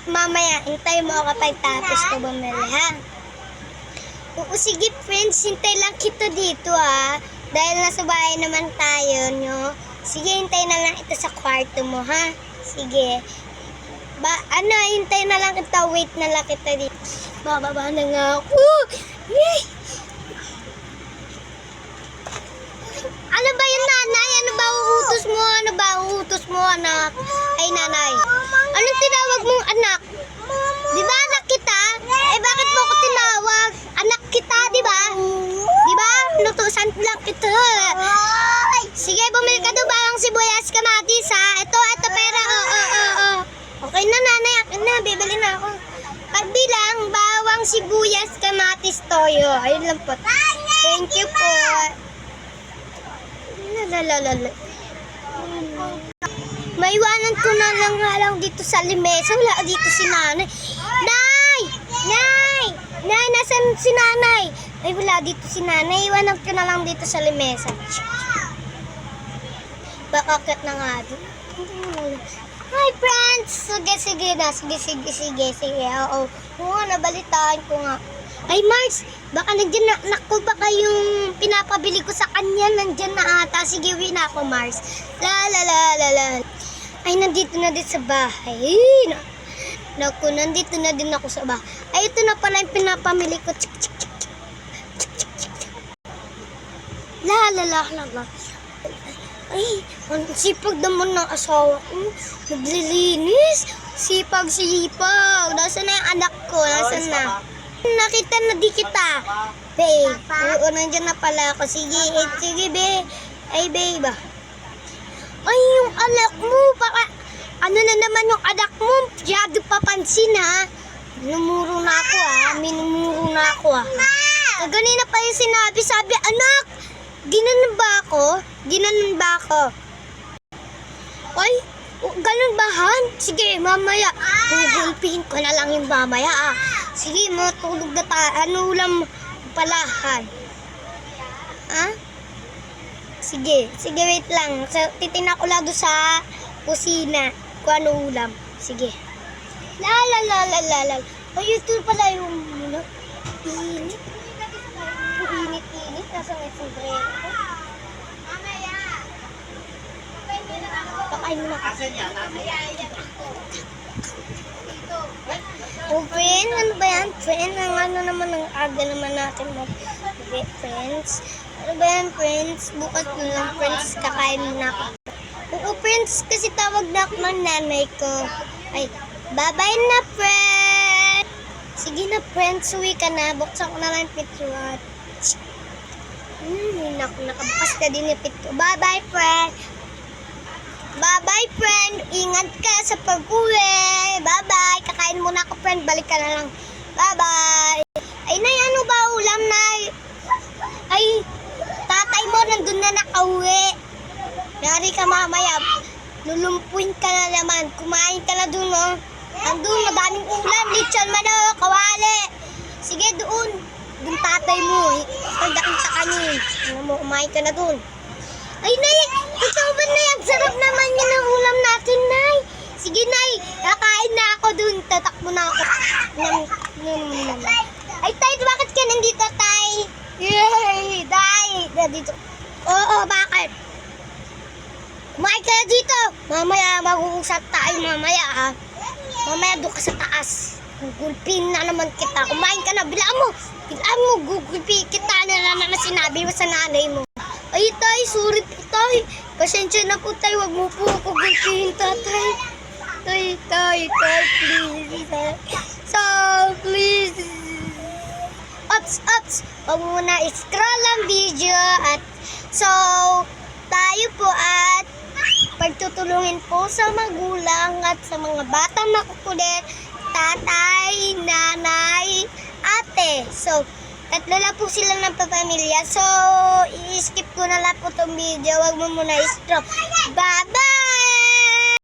mamaya, hintay mo ako pagtapos ko bumili, ha? Oo, sige friends, hintay lang kita dito, ha? Dahil nasa bahay naman tayo, nyo. Sige, hintay na lang ito sa kwarto mo, ha? Sige. Hintay na lang kita, wait na lang kita dito. Bababa na nga ako. Yay! Ano ba yun, nanay? Ano ba uutos mo? Ano ba uutos mo, anak? Ay, nanay. Anong tinawag mong anak? Di ba anak kita? Eh, bakit mo ko tinawag? Anak kita, di ba? Di ba? Nutusan lang kita. Sige, bumili ka doon bawang sibuyas, kamatis, ha? Ito, pera. Okay na, nanay. Akin na, bibili na ako. Pagbilang, bawang sibuyas, kamatis, toyo. Ayun lang po. Thank you po. Maiwanan ko na lang dito sa limesa. Wala dito si nanay. Nay, nasan si nanay? Ay, wala dito si nanay. Iwanan ko na lang dito sa limesa. Bakakit na nga doon. Hi, friends! Sige na. Sige. Oo, nabalitaan ko nga. Ay, Mars, baka nandiyan na, naku, baka yung pinapabili ko sa kanya, nandiyan na ata. Sige, uwi na ako, Mars. La. Ay, nandito na din sa bahay. Naku, nandito na din ako sa bahay. Ay, ito na pala yung pinapamili ko. La. Ay, ang sipag naman ng asawa ko. Naglilinis. Sipag. Nasaan na yung anak ko? Nasaan na? Nakita na di kita. Babe. Oo, nandiyan na pala ako. Sige, babe. Ay, babe. Ay, yung anak mo. Baka, ano na naman yung anak mo? Masyado papansin, ha? Minumuro na ako, ha? Kaganina pa yung sinabi. Sabi, anak, ginanon ba ako? Ay, ganun ba, Han? Sige, mamaya. Gugulpihin ko na lang yung mamaya, ah. Sige, matulog na tayo. Ano ulam pala, Han? Ha? Sige, wait lang. Titignan ko lang doon sa kusina kung ano ulam. Sige. La. Ay, ito pala yung init. Init. Nasa may sombrero ko. Pakain mo na kasi. Oh, friend, ano ba yan? Friend, ano naman ang aga naman natin friends. Ano ba yan, friends? Bukas na lang, friends, kakain na ako. Oo, friends, kasi tawag na ako ng nanay ko. Ay, bye-bye na, friend! Sige na, friends, uwi ka na. Buksan ko na lang yung pituat. Nakabukas na din yung pito. Bye-bye, friend! Bye-bye, friend! Ingat ka sa pag-uwi! Bye-bye! Kakain muna ako, friend. Balik ka na lang. Bye-bye! Ay, nay, ano ba ulam, nay? Ay, tatay mo nandun na nakauwi. Nari ka mamaya. Lulumpuin ka na naman. Kumain ka na dun, no? Andun, madaming ulam. Lechon manok, kawali. Sige, doon. Doon tatay mo. Pagdating sa kanya. Ano mo, kumain ka na dun. Ay, nay, ikaw ba, nay? Ang sarap naman yun ang ulam natin, nay. Sige, nay. Kakain na ako dun. Tatakbo na ako. Ay, tay, bakit ka nandito, tay? Yay! Tay! Dito. Oo, bakit? Kumain ka na dito. Mamaya, mag-uusap tayo mamaya, ha? Mamaya doon ka sa taas. Gugulpin na naman kita. Kumain ka na. Bilaan mo, gugulpin kita na sinabi mo sa nanay mo. Ay, tay, sorry po, tay. Pasensya na po, tay. Huwag mo po ako gulpihin, tatay. Tay, please. So, please. Ops. Huwag muna i-scroll ang video. At so, tayo po at pagtutulungin po sa magulang at sa mga batang makukulit, tatay, nanay, ate. So, tatlo na po sila ng pamilya. So, i-skip ko na lang po itong video. Huwag mo muna i-stop. Bye-bye!